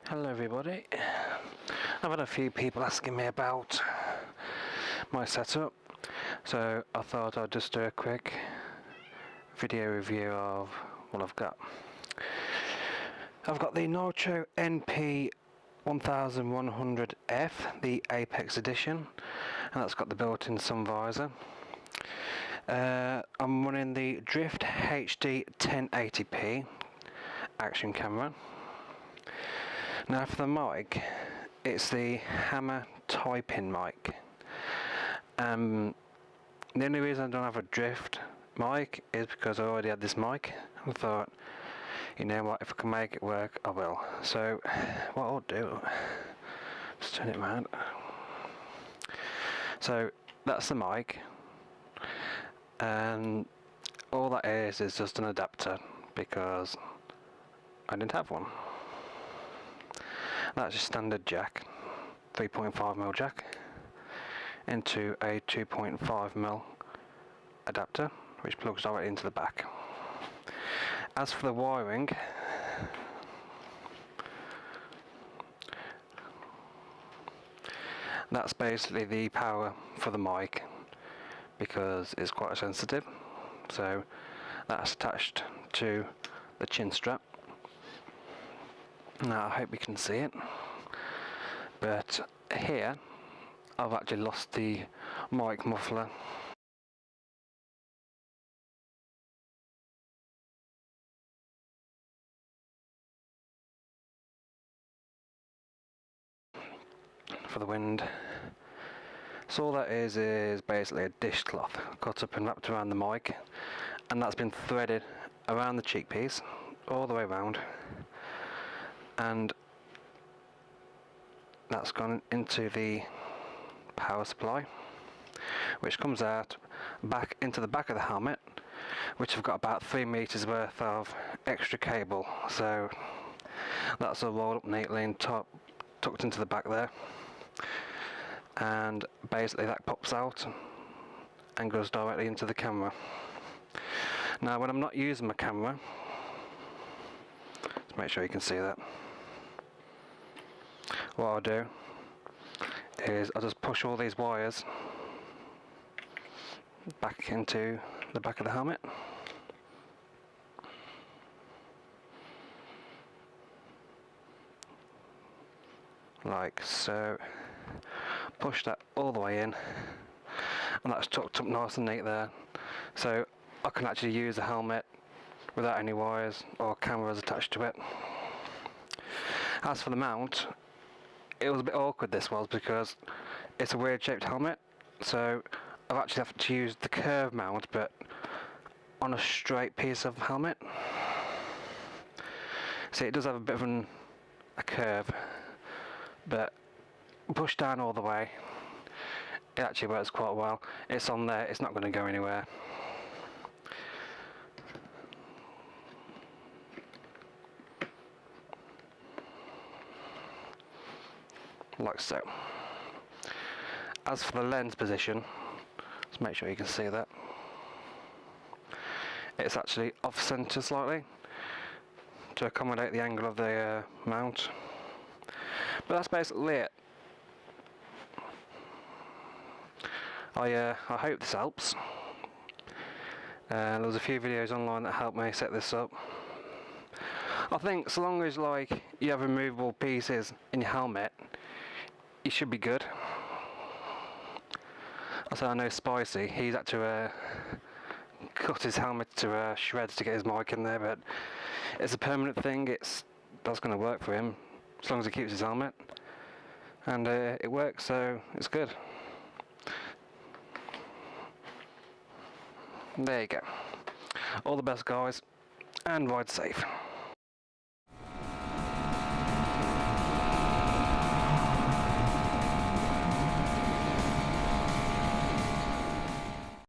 Hello everybody. I've had a few people asking me about my setup, so I thought I'd just do a quick video review of what I've got. I've got the Moto NP 1100F, the Apex edition, and that's got the built-in sun visor. I'm running the Drift HD 1080p action camera. Now for the mic, it's the Hammer tie-in mic. The only reason I don't have a Drift mic is because I already had this mic. I thought, you know what, if I can make it work, I will. So what I'll do, just turn it around. So that's the mic, and all that is just an adapter because I didn't have one. That's a standard jack, 3.5mm jack into a 2.5mm adapter, which plugs directly into the back. As for the wiring, that's basically the power for the mic because it's quite sensitive. So that's attached to the chin strap. Now I hope you can see it, but here I've actually lost the mic muffler. For the wind. So all that is basically a dishcloth cut up and wrapped around the mic, and that's been threaded around the cheekpiece all the way around, and that's gone into the power supply, which comes out back into the back of the helmet, which I've got about 3 meters worth of extra cable. So that's all rolled up neatly and tucked into the back there, and basically that pops out and goes directly into the camera. Now when I'm not using my camera, let's make sure you can see that, what I'll do is I'll just push all these wires back into the back of the helmet, like so. Push that all the way in, and that's tucked up nice and neat there, so I can actually use the helmet without any wires or cameras attached to it. As for the mount, it was a bit awkward, this was, because it's a weird shaped helmet, so I've actually have to use the curve mount but on a straight piece of helmet. See, it does have a bit of a curve, but push down all the way, it actually works quite well. It's on there, it's not going to go anywhere. Like so. As for the lens position, let's make sure you can see that. It's actually off center slightly to accommodate the angle of the mount. But that's basically it. I hope this helps. There was a few videos online that helped me set this up. I think so long as like you have removable pieces in your helmet, you should be good. I know Spicy, he's had to cut his helmet to shreds to get his mic in there, but it's a permanent thing. That's going to work for him as long as he keeps his helmet, and it works, so it's good. There you go. All the best, guys, and ride safe.